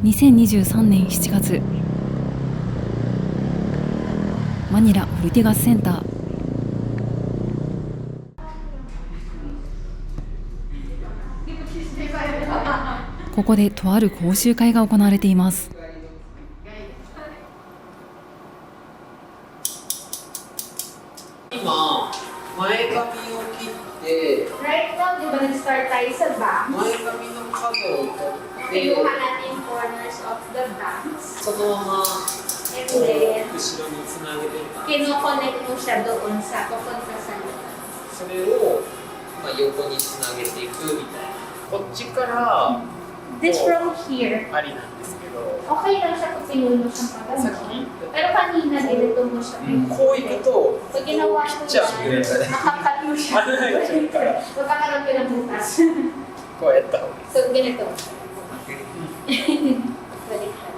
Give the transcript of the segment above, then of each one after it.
2023年7月、マニラオルティガスセンター。ここでとある講習会が行われています。今、前髪を切って、Right now, di ba nag-start tayo sa bangs? 前髪の角を取って、 Kinuha natin yung corners of the bangs. そのまま And then, 後ろにつなげてるから、 kino-connect mo siya doon sa papunta sa likod. それを、横につなげていくみたいな。こっちから This from here. ありなんですけど、 Okay lang siya kung pinuno siyang さ pagano. っき、 Pero kanina, nilito mo siya. こういくと、 Pag ginawa mo 切っちゃうよね。 yan, makakat mo siya. Magkakaroon ka ng butas. こうやった方がいい。 So, ganito. Baliktad.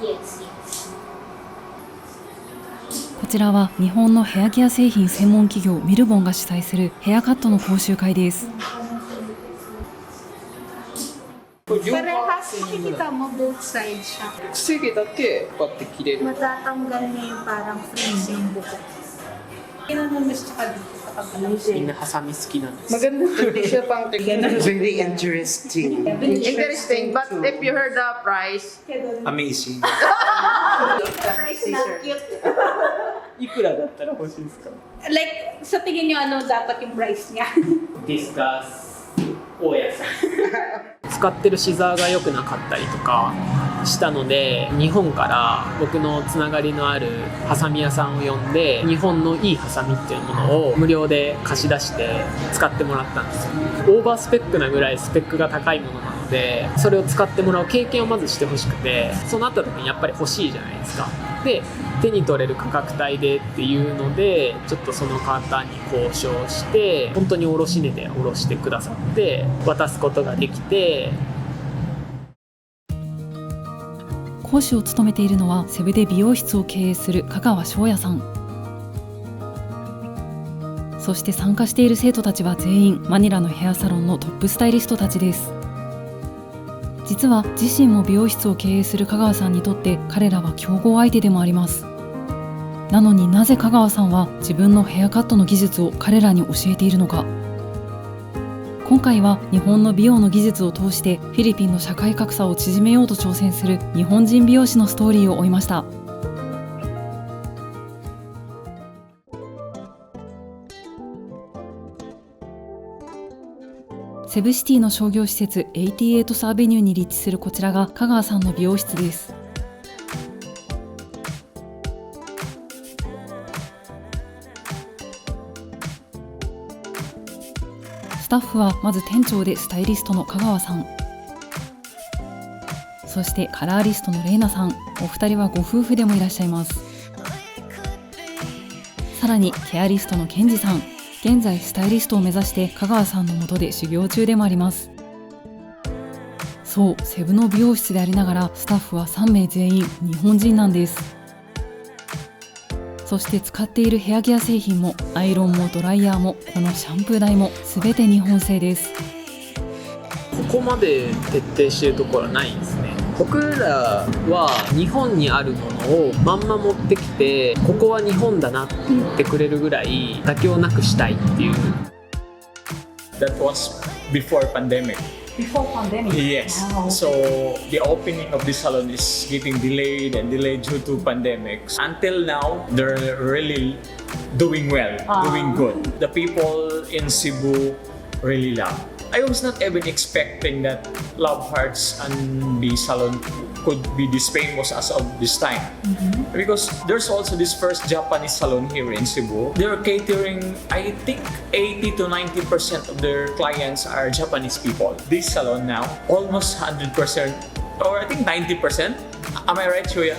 Yes, yes. こちらは日本のヘアケア製品専門企業ミルボンが主催するヘアカットの講習会です。Parehas, makikita mo both sides siya. 癖だけこうやって切れる。 Matatanggal niya yung parang frizz yung buko. Kailangan mo siya tsaka dito sa kabila. みんなハサミ好きなんです。 Maganda to, hindi siya pang Very interesting. interesting, but if you heard the price, Amazing. Price na cute. いくらだったら欲しいですか？ Like, sa tingin niyo ano dapat yung price niya? ディスカス大家さん使ってるシザーが良くなかったりとかしたので、日本から僕のつながりのあるハサミ屋さんを呼んで、日本のいいハサミっていうものを無料で貸し出して使ってもらったんですよ。オーバースペックなぐらいスペックが高いものなので、それを使ってもらう経験をまずしてほしくて、そうなった時にやっぱり欲しいじゃないですか。で、手に取れる価格帯でっていうので、ちょっとその方に交渉して、本当に卸値で卸してくださって渡すことができて。講師を務めているのはセブで美容室を経営する香川翔也さん。そして参加している生徒たちは全員マニラのヘアサロンのトップスタイリストたちです。実は自身も美容室を経営する香川さんにとって彼らは競合相手でもあります。なのになぜ香川さんは自分のヘアカットの技術を彼らに教えているのか。今回は日本の美容の技術を通してフィリピンの社会格差を縮めようと挑戦する日本人美容師のストーリーを追いました。セブシティの商業施設88スアベニューに立地するこちらが香川さんの美容室です。スタッフはまず店長でスタイリストの香川さん、そしてカラーリストのレイナさん、お二人はご夫婦でもいらっしゃいます。さらにケアリストのケンジさん、現在スタイリストを目指して香川さんの下で修行中でもあります。そう、セブの美容室でありながらスタッフは3名全員日本人なんです。そして使っているヘアケア製品もアイロンもドライヤーもこのシャンプー台も全て日本製です。ここまで徹底しているところはないんですね。僕らは日本にあるものをまんま持ってきて、ここは日本だなって言ってくれるぐらい妥協なくしたいっていう。 That was before pandemic. Before pandemic? Yes. So the opening of the salon is getting delayed and delayed due to pandemics. Until now, they're really doing well, doing good. The people in Cebu really love. I was not even expecting that Love Hearts and the salon could be this famous as of this time. Because there's also this first Japanese salon here in Cebu. They're catering, I think 80 to 90% of their clients are Japanese people. This salon now, almost 100%, or I think 90%. Am I right, Chuya?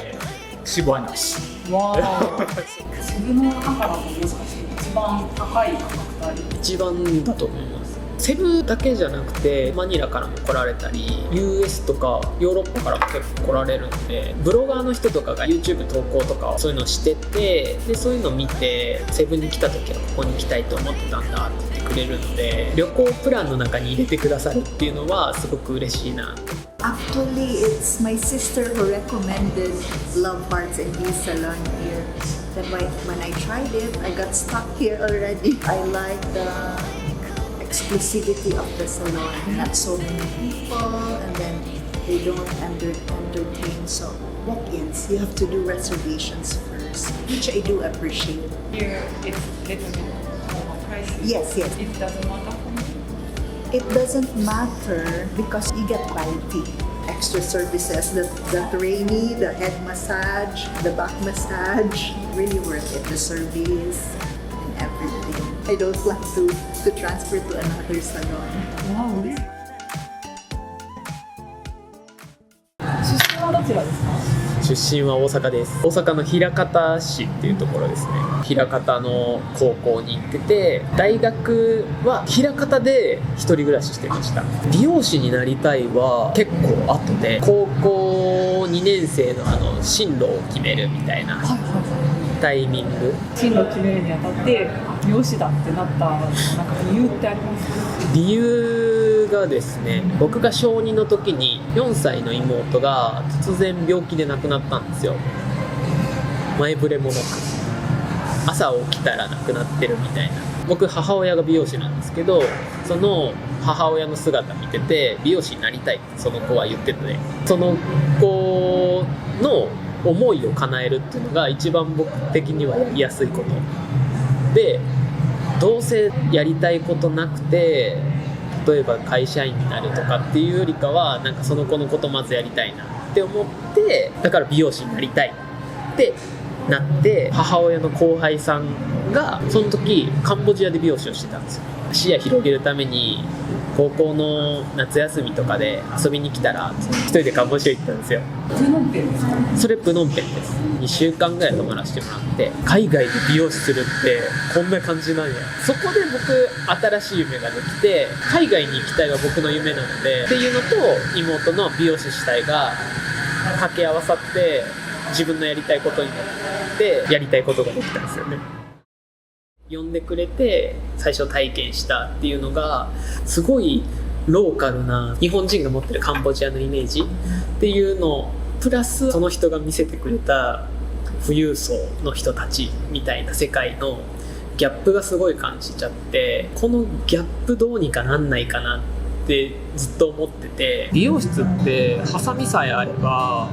Cebuanos. セブの中だと一番高い価格帯。一番だと思います。セブだけじゃなくてマニラからも来られたり US とかヨーロッパからも結構来られるので、ブロガーの人とかが YouTube 投稿とかそういうのしてて、でそういうのを見てセブに来た時はここに来たいと思ってたんだって言ってくれるので、旅行プランの中に入れてくださるっていうのはすごく嬉しいな。 Actually, it's my sister who recommended Love Hearts and Beauty Salon here. Then when I tried it, I got stuck here already. I like the exclusivity of the salon. Not so many people, and then they don't entertain. So walk-ins, you have to do reservations first, which I do appreciate. Here, it's little bit more pricey. Yes, yes. It doesn't matter for me. It doesn't matter because you get quality. Extra services, the trainee, the head massage, the back massage, really worth it. The service and everything. I don't plan to transfer to another salon. Wow. 出身はどちらですか？出身は大阪です。大阪の枚方市っていうところですね。枚方の高校に行ってて、大学は枚方で一人暮らししてました。美容師になりたいは結構後で、高校2年生の進路を決めるみたいなタイミング。進路を決めるにあたって美容師だってなったなんか理由ってあります？理由がですね、僕が小2の時に4歳の妹が突然病気で亡くなったんですよ。前触れもなく朝起きたら亡くなってるみたいな。僕母親が美容師なんですけど、その母親の姿見てて美容師になりたいってその子は言ってて、その子の思いを叶えるっていうのが一番僕的にはやりやすいことで、どうせやりたいことなくて例えば会社員になるとかっていうよりかは、なんかその子のことまずやりたいなって思って、だから美容師になりたいってなって、母親の後輩さんがその時カンボジアで美容師をしてたんですよ。視野広げるために高校の夏休みとかで遊びに来たら一人でカンボジア行ったんですよ。プノンペンですか？それプノンペンです。2週間ぐらい泊まらせてもらって、海外で美容師するってこんな感じなんや。そこで僕新しい夢ができて、海外に行きたいが僕の夢なのでっていうのと、妹の美容師したいが掛け合わさって自分のやりたいことになってやりたいことができたんですよね。呼んでくれて最初体験したっていうのがすごいローカルな日本人が持ってるカンボジアのイメージっていうのプラス、その人が見せてくれた富裕層の人たちみたいな世界のギャップがすごい感じちゃって、このギャップどうにかなんないかなってずっと思ってて、美容室ってハサミさえあれば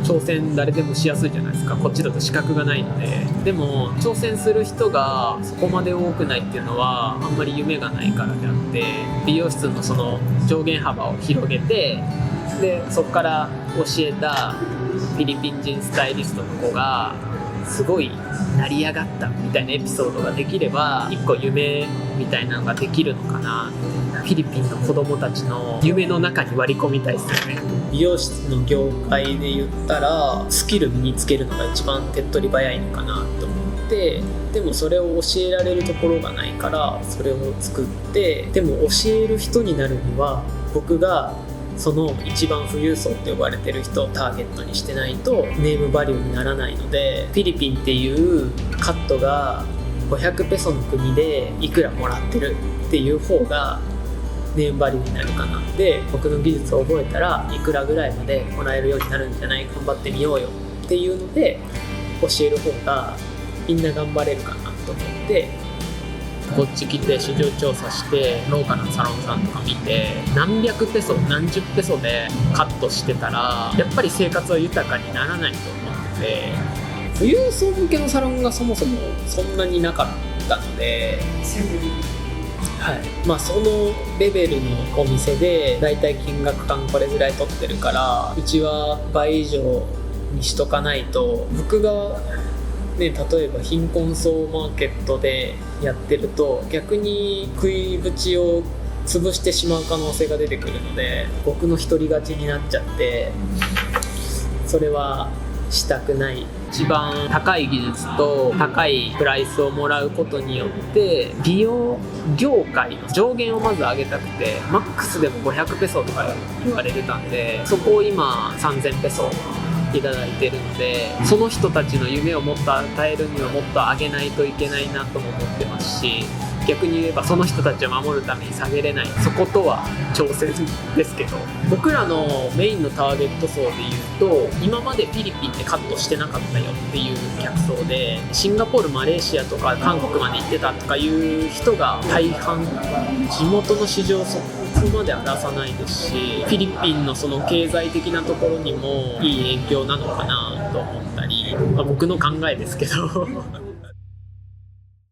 挑戦誰でもしやすいじゃないですか。こっちだと資格がないので。でも挑戦する人がそこまで多くないっていうのはあんまり夢がないからであって、美容室のその上限幅を広げて、でそこから教えたフィリピン人スタイリストの子がすごい成り上がったみたいなエピソードができれば、一個夢みたいなのができるのかな。フィリピンの子供たちの夢の中に割り込みたいですよね。美容室の業界で言ったらスキル身につけるのが一番手っ取り早いのかなと思って、でもそれを教えられるところがないからそれを作って、でも教える人になるには僕がその一番富裕層って呼ばれてる人をターゲットにしてないとネームバリューにならないので、フィリピンっていうカットが500ペソの国でいくらもらってるっていう方がネームバリューになるかな。で僕の技術を覚えたらいくらぐらいまでもらえるようになるんじゃない、頑張ってみようよっていうので教える方がみんな頑張れるかなと思って、こっち来て市場調査してローカルなサロンさんとか見て、何百ペソ何十ペソでカットしてたらやっぱり生活は豊かにならないと思ってて、富裕層向けのサロンがそもそもそんなになかったので、はい、まあそのレベルのお店でだいたい金額感これぐらい取ってるから、うちは倍以上にしとかないと、僕がね、例えば貧困層マーケットでやってると逆に食い縁を潰してしまう可能性が出てくるので、僕の独り勝ちになっちゃって、それはしたくない。一番高い技術と高いプライスをもらうことによって美容業界の上限をまず上げたくて、マックスでも500ペソとか言われてたんで、そこを今3000ペソいただいてるので、その人たちの夢をもっと与えるにはもっと上げないといけないなとも思ってますし、逆に言えばその人たちを守るために下げれない、そことは挑戦ですけど、僕らのメインのターゲット層で言うと、今までフィリピンでカットしてなかったよっていう客層で、シンガポール、マレーシアとか韓国まで行ってたとかいう人が大半、地元の市場そこまで荒らさないですし、フィリピンのその経済的なところにもいい影響なのかなと思ったり、僕の考えですけど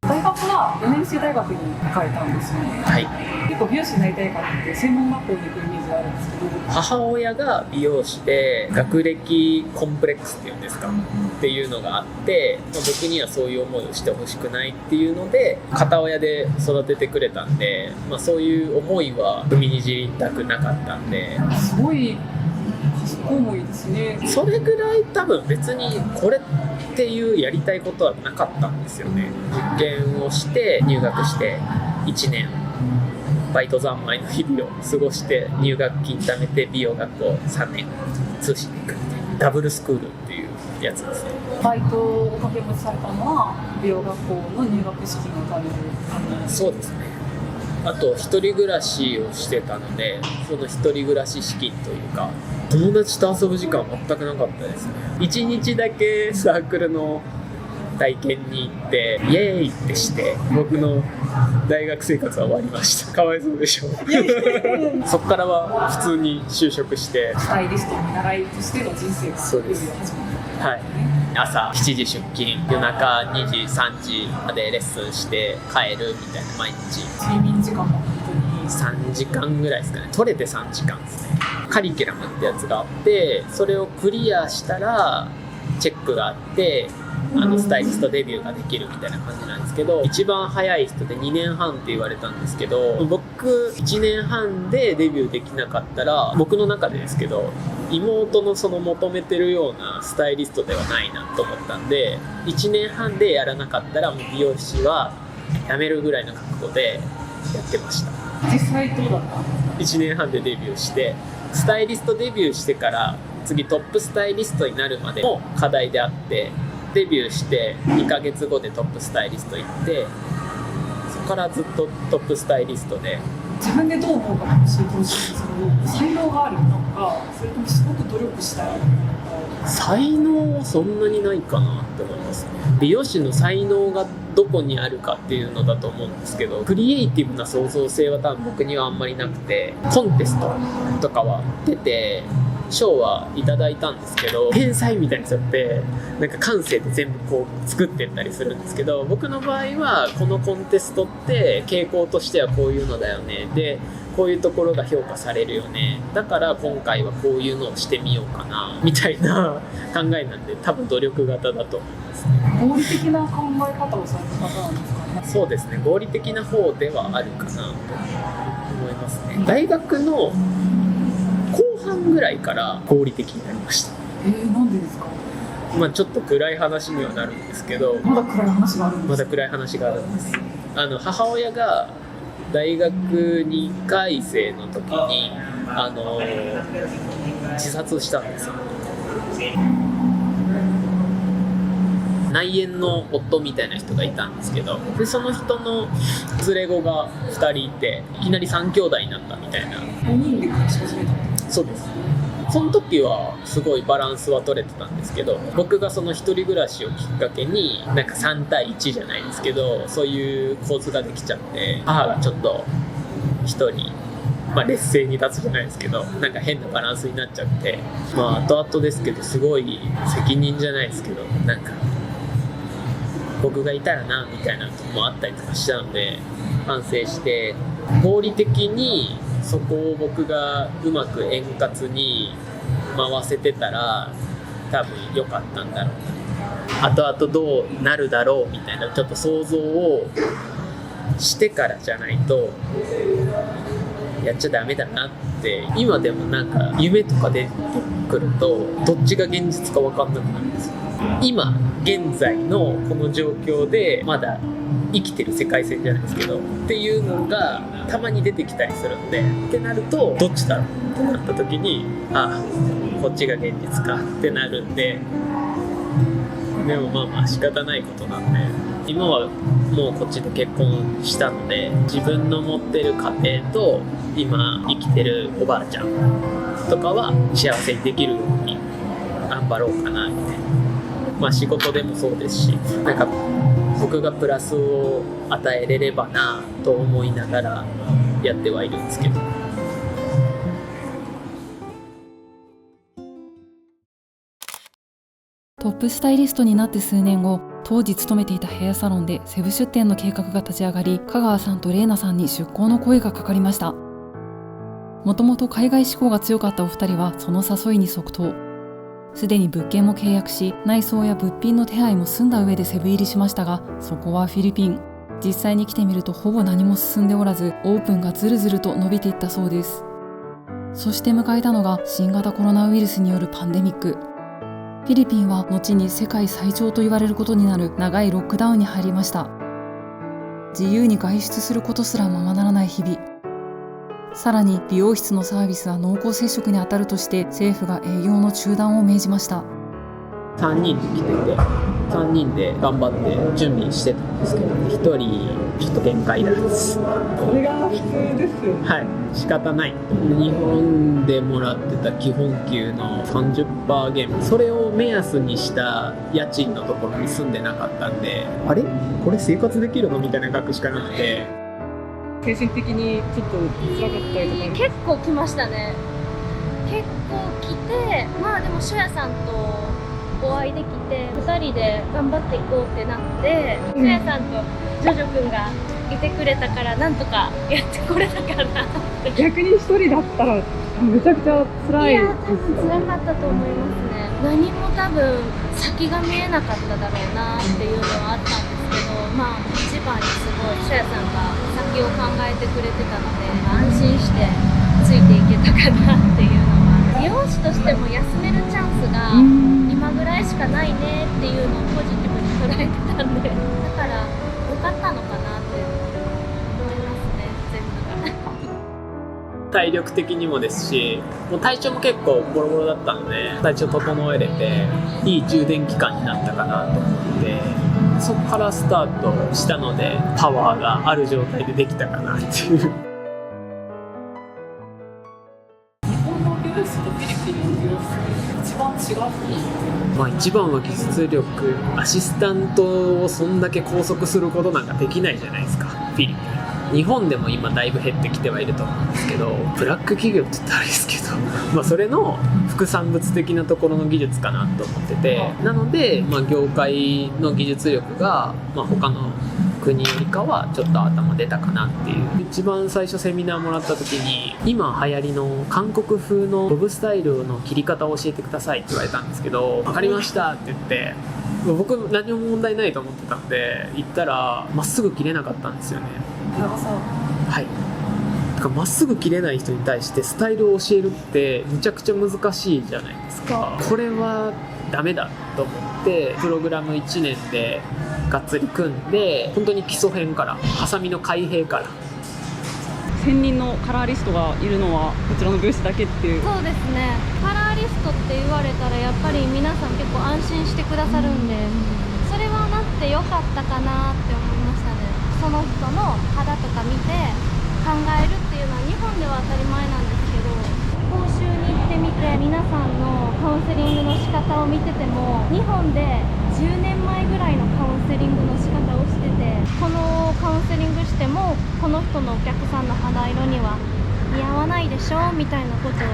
大学は4年生大学に行かれたんですよね。はい。結構美容師になりたい方って専門学校に行くイメージがあるんですけど、母親が美容師で学歴コンプレックスっていうんですか、っていうのがあって、僕にはそういう思いをしてほしくないっていうので片親で育ててくれたんで、そういう思いは踏みにじりたくなかったんで、すごい賢い思いですね。それぐらい多分別にこれっていうやりたいことはなかったんですよね。受験をして入学して1年バイト三昧の日々を過ごして入学金貯めて美容学校3年通信に行くっていうダブルスクールっていうやつですね。バイトを掛け持ちされたのは美容学校の入学資金を貯めるため。そうですね。あと一人暮らしをしてたので、その一人暮らし資金というか、友達と遊ぶ時間は全くなかったですね。1日だけサークルの体験に行ってイエーイってして僕の大学生活は終わりました。かわいそうでしょそっからは普通に就職してスタイリスト見習いとしての人生がそうです、はい、朝7時出勤、夜中2時3時までレッスンして帰るみたいな毎日。睡眠時間も本当に3時間ぐらいですかね。取れて3時間ですね。カリキュラムってやつがあって、それをクリアしたらチェックがあってスタイリストデビューができるみたいな感じなんですけど、一番早い人で2年半って言われたんですけど、僕1年半でデビューできなかったら、僕の中でですけど妹のその求めてるようなスタイリストではないなと思ったんで、1年半でやらなかったらもう美容師は辞めるぐらいの覚悟でやってました。実際どうだった？ 1 年半でデビューして、スタイリストデビューしてから次トップスタイリストになるまでも課題であって、デビューして2ヶ月後でトップスタイリスト行って、そこからずっとトップスタイリストで。自分でどう思うか教えてほしいんですけど、才能があるのか、それともすごく努力したいのか。才能はそんなにないかなって思いますね。美容師の才能がどこにあるかっていうのだと思うんですけど、クリエイティブな創造性は多分僕にはあんまりなくて、コンテストとかは出て賞はいただいたんですけど、天才みたいな人ってなんか感性で全部こう作ってったりするんですけど、僕の場合はこのコンテストって傾向としてはこういうのだよね、でこういうところが評価されるよね、だから今回はこういうのをしてみようかなみたいな考えなんで、多分努力型だと思いますね。合理的な考え方をされた方なんですかね。そうですね、合理的な方ではあるかなと思いますね。大学の後半ぐらいから合理的になりました。なんでですか？ちょっと暗い話にはなるんですけど、まだ暗い話があるんですか？まだ暗い話があるんです。母親が大学2回生の時に自殺したんですよ。内縁の夫みたいな人がいたんですけど、でその人の連れ子が2人いて、いきなり3兄弟になったみたいな。5人で暮らし始めた。そうです。その時はすごいバランスは取れてたんですけど、僕がその一人暮らしをきっかけになんか3対1じゃないですけど、そういう構図ができちゃって、母がちょっと一人劣勢に立つじゃないですけど、なんか変なバランスになっちゃって、後々ですけどすごい責任じゃないですけど、なんか僕がいたらなみたいなのもあったりとかしたので、反省して合理的にそこを僕がうまく円滑に回せてたら多分良かったんだろうな、後々どうなるだろうみたいなちょっと想像をしてからじゃないとやっちゃダメだなって、今でもなんか夢とか出てくるとどっちが現実か分かんなくなるんですよ。今現在のこの状況でまだ生きてる世界線じゃないですけどっていうのがたまに出てきたりするんで、ってなるとどっちだろうってなった時に、あ、こっちが現実かってなるんで、でもまあまあ仕方ないことなんで、今はもうこっちで結婚したので、自分の持ってる家庭と今生きてるおばあちゃんとかは幸せにできるように頑張ろうかなみたいな、まあ仕事でもそうですし、なんか僕がプラスを与えれればなと思いながらやってはいるんですけど。トップスタイリストになって数年後、当時勤めていたヘアサロンでセブ出店の計画が立ち上がり、香川さんと玲奈さんに出向の声がかかりました。もともと海外志向が強かったお二人はその誘いに即答。すでに物件も契約し、内装や物品の手配も済んだ上でセブ入りしましたが、そこはフィリピン。実際に来てみるとほぼ何も進んでおらず、オープンがずるずると伸びていったそうです。そして迎えたのが新型コロナウイルスによるパンデミック。フィリピンは後に世界最長と言われることになる長いロックダウンに入りました。自由に外出することすらままならない日々。さらに美容室のサービスは濃厚接触に当たるとして政府が営業の中断を命じました。3人で来てて、3人で頑張って準備してたんですけど、1人ちょっと限界なんです。それが普通ですよね。はい、仕方ない。日本でもらってた基本給の 30% 減、それを目安にした家賃のところに住んでなかったんで、あれこれ生活できるのみたいな額しかなくて、精神的にちょっと辛かったりとか。結構来ましたね。結構来て、まあでもシュヤさんとお会いできて、2人で頑張っていこうってなって、シュヤさんとジョジョ君がいてくれたからなんとかやってこれたかなって。逆に一人だったらめちゃくちゃ辛い。いや、多分辛かったと思いますね。何も多分先が見えなかっただろうなっていうのはあったんですけど、まあ一番にすごいシュヤさんが先を考えてくれてたので、安心してついていけたかなっていうのは、美容師としても休めるチャンスが今ぐらいしかないねっていうのをポジティブに捉えてたんで、だから良かったのかなって思いますね、全部が。体力的にもですし、もう体調も結構ボロボロだったので、体調整えれていい充電期間になったかなと思って、そこからスタートしたのでパワーがある状態でできたかなっていう。日本の美容室とフィリピンの美容室一番違う。まあ一番は技術力、アシスタントをそんだけ拘束することなんかできないじゃないですか、フィリピン。日本でも今だいぶ減ってきてはいると思うんですけど、ブラック企業って言ったらあれですけど、まあそれの副産物的なところの技術かなと思ってて、なので、まあ、業界の技術力が、まあ、他の国よりかはちょっと頭出たかなっていう。一番最初セミナーもらった時に、今流行りの韓国風のボブスタイルの切り方を教えてくださいって言われたんですけど、分かりましたって言って、僕何も問題ないと思ってたんで行ったらまっすぐ切れなかったんですよね。長さ。はい。だからまっすぐ切れない人に対してスタイルを教えるってむちゃくちゃ難しいじゃないですか。これはダメだと思ってプログラム1年でがっつり組んで、本当に基礎編からハサミの開閉から。専任のカラーリストがいるのはこちらのブースだけっていう。そうですね、カラーリストって言われたらやっぱり皆さん結構安心してくださるんで、それはなってよかったかなって思いましたね。その人の肌とか見て考えるっていうのは日本では当たり前なんですけど、講習に行ってみて皆さんのカウンセリングの仕方を見てても、日本で10年前ぐらいのカウンセリングの仕方をしてて、このカウンセリングしてもこの人のお客さんの肌色には似合わないでしょみたいなことを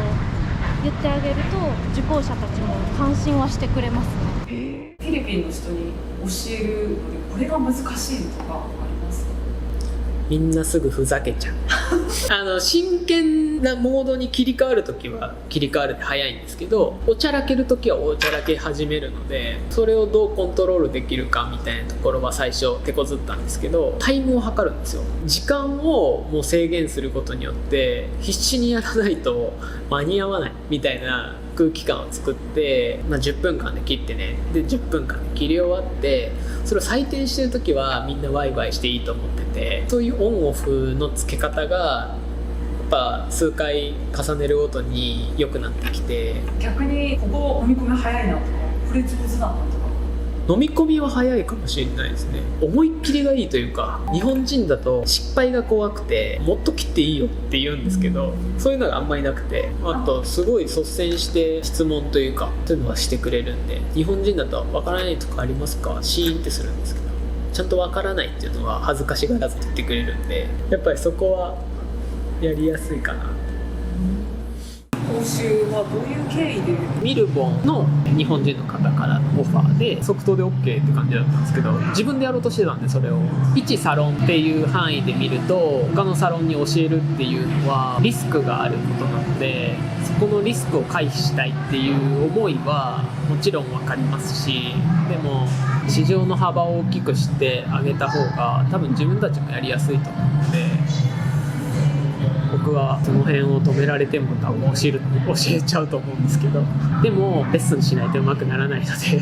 言ってあげると、受講者たちも関心はしてくれますね。フィリピンの人に教えるのでこれが難しいとかありますか？みんなすぐふざけちゃう。真剣なモードに切り替わるときは切り替わるで早いんですけど、おちゃらけるときはおちゃらけ始めるので、それをどうコントロールできるかみたいなところは最初手こずったんですけど、タイムを測るんですよ。時間をもう制限することによって必死にやらないと間に合わないみたいな空気感を作って、10分間で切ってね、で10分間で切り終わって、それを採点してる時はみんなワイワイしていいと思ってて、そういうオンオフの付け方がやっぱ数回重ねるごとに良くなってきて、逆にここ飲み込み早いなとか、これ上手だなとか。飲み込みは早いかもしれないですね。思いっきりがいいというか、日本人だと失敗が怖くてもっと切っていいよって言うんですけど、そういうのがあんまりなくて、あとすごい率先して質問というかそういうのはしてくれるんで、日本人だとわからないとかありますか、シーンってするんですけど、ちゃんとわからないっていうのは恥ずかしがらず言ってくれるんで、やっぱりそこはやりやすいかな。報酬はどういう経緯で？ミルボンの日本人の方からのオファーで即答で OK って感じだったんですけど、自分でやろうとしてたんで、それを1サロンっていう範囲で見ると他のサロンに教えるっていうのはリスクがあることなので、そこのリスクを回避したいっていう思いはもちろん分かりますし、でも市場の幅を大きくしてあげた方が多分自分たちもやりやすいと思うので、僕はその辺を止められても多分教えちゃうと思うんですけど、でもレッスンしないと上手くならないので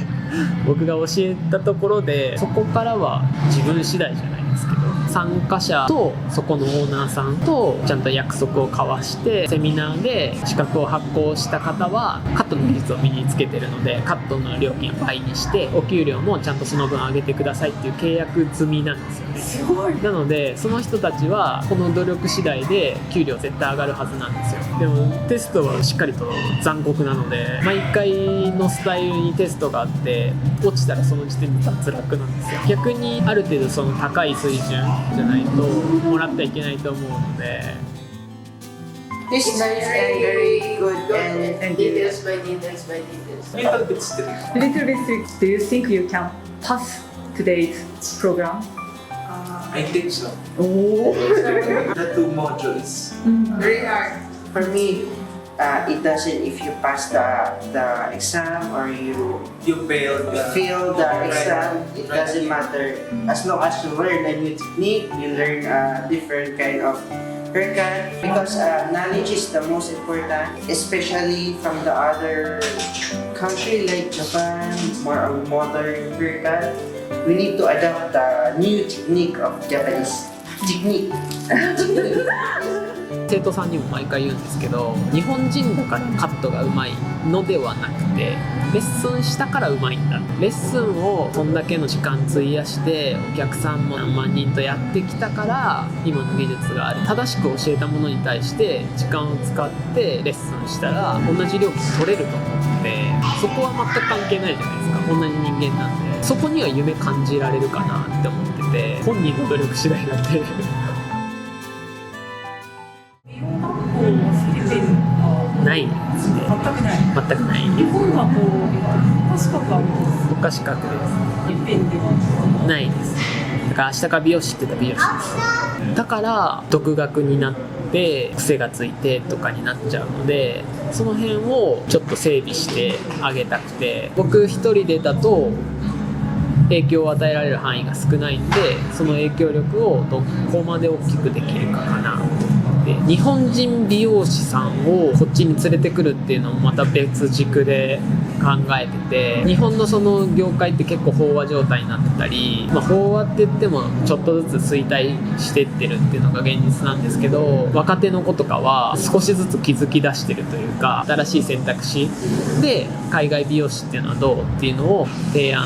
僕が教えたところでそこからは自分次第じゃないですけど、参加者とそこのオーナーさんとちゃんと約束を交わして、セミナーで資格を発行した方はカットの技術を身につけてるので、カットの料金を倍にしてお給料もちゃんとその分上げてくださいっていう契約済みなんですよね。すごい。なのでその人たちはこの努力次第で給料絶対上がるはずなんですよ。でもテストはしっかりと残酷なので、毎回のスタイルにテストがあって落ちたらその時点で脱落なんですよ。逆にある程度その高い水準じゃないともらってはいけないと思うので。 It's nice and very good and details by details by details. Little bit strict. Little bit strict. Do you think you can pass today's program? I think so. Oh. The 2 modules. Very hard. For me, it doesn't if you pass the exam or you You failed. fail the exam, it doesn't matter. As long as you learn a new technique, you learn a different kind of haircut. Because knowledge is the most important, especially from the other country like Japan, more on modern haircut. We need to adopt the new technique of Japanese technique. 生徒さんにも毎回言うんですけど、日本人だからカットがうまいのではなくて、レッスンしたからうまいんだ。レッスンをそんだけの時間費やしてお客さんも何万人とやってきたから今の技術がある。正しく教えたものに対して時間を使ってレッスンしたら同じ料金取れると思って、そこは全く関係ないじゃないですか。同じ人間なんで、そこには夢感じられるかなって思ってて、本人の努力次第なんでないですね。全くない。全くない。日本はこう国家資格あるんです。国家資格でフィリピンではす。ないです。だから明日から美容師って言ったら美容師です。だから独学になって癖がついてとかになっちゃうので、その辺をちょっと整備してあげたくて、僕一人でだと影響を与えられる範囲が少ないんで、その影響力をどこまで大きくできるかかな。で、日本人美容師さんをこっちに連れてくるっていうのもまた別軸で考えてて、日本のその業界って結構飽和状態になってたり、飽和って言ってもちょっとずつ衰退してってるっていうのが現実なんですけど、若手の子とかは少しずつ気づき出してるというか、新しい選択肢で海外美容師っていうのはどうっていうのを提案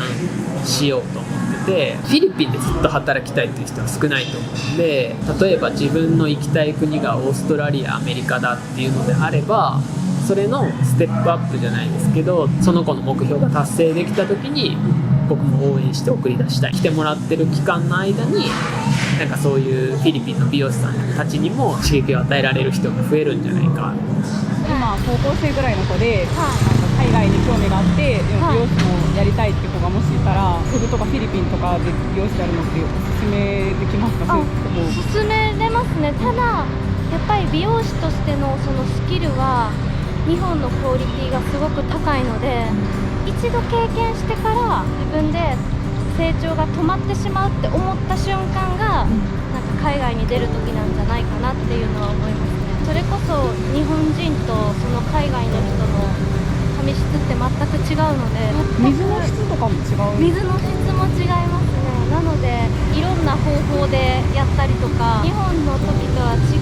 しようと思ってて、フィリピンでずっと働きたいっていう人は少ないと思うんで、例えば自分の行きたい国がオーストラリア、アメリカだっていうのであれば、それのステップアップじゃないですけど、その子の目標が達成できた時に僕も応援して送り出したい。来てもらってる期間の間になんかそういうフィリピンの美容師さんたちにも刺激を与えられる人が増えるんじゃないか。今高校生ぐらいの子で、海外に興味があって美容師もやりたいって子がもしいたら、ペルーとかフィリピンとかで美容師やるのっておすすめできますか？おすすめれますね。ただやっぱり美容師としてのそのスキルは日本のクオリティがすごく高いので、一度経験してから自分で成長が止まってしまうって思った瞬間が、なんか海外に出る時なんじゃないかなっていうのは思いますね。それこそ日本人とその海外の人の髪質って全く違うので、水の質とかも違う。水の質も違いますね。なのでいろんな方法でやったりとか、日本の時とは違う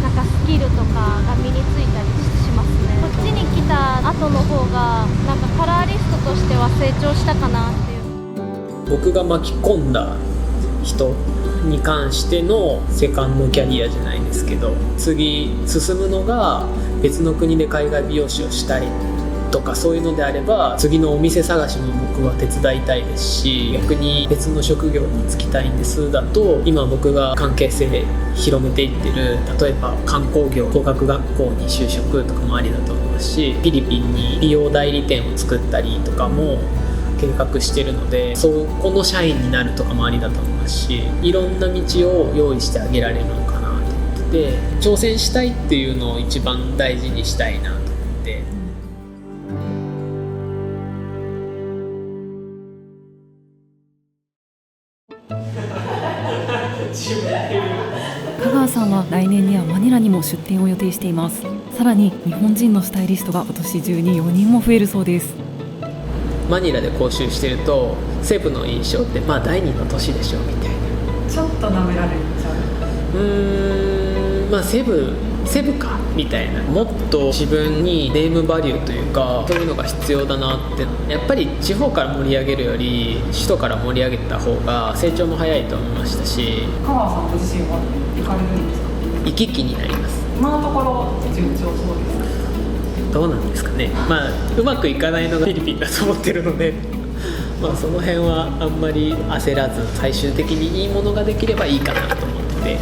なんかスキルとかが身についたりしますね。こっちに来た後の方がなんかカラーリストとしては成長したかなっていう。僕が巻き込んだ人に関してのセカンドキャリアじゃないですけど、次進むのが別の国で海外美容師をしたいとか、そういうのであれば次のお店探しも僕は手伝いたいですし、逆に別の職業に就きたいんですだと、今僕が関係性広めていってる、例えば観光業工学学校に就職とかもありだと思いますし、フィリピンに美容代理店を作ったりとかも計画してるので、そこの社員になるとかもありだと思いますし、いろんな道を用意してあげられるのかなと思ってて、挑戦したいっていうのを一番大事にしたいなと思って。香川さんは来年にはマニラにも出店を予定しています。さらに日本人のスタイリストが今年中に4人も増えるそうです。マニラで講習してると、セブの印象ってまあ第二の都市でしょみたいな。ちょっと舐められちゃう。まあセブかみたいな、もっと自分にネームバリューというか、そういうのが必要だなって。やっぱり地方から盛り上げるより首都から盛り上げた方が成長も早いと思いましたし、香川さんご自身は行かれるんですか？行き来になります。今のところ順調そうですか？どうなんですかね。まあうまくいかないのがフィリピンだと思ってるのでまあその辺はあんまり焦らず、最終的にいいものができればいいかなと思ってて。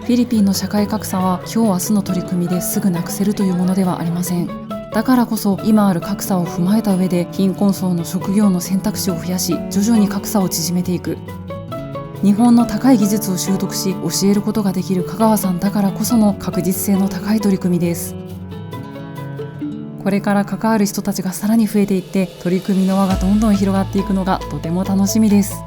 フィリピンの社会格差は今日明日の取り組みですぐなくせるというものではありません。だからこそ今ある格差を踏まえた上で、貧困層の職業の選択肢を増やし、徐々に格差を縮めていく。日本の高い技術を習得し教えることができる香川さんだからこその確実性の高い取り組みです。これから関わる人たちがさらに増えていって、取り組みの輪がどんどん広がっていくのがとても楽しみです。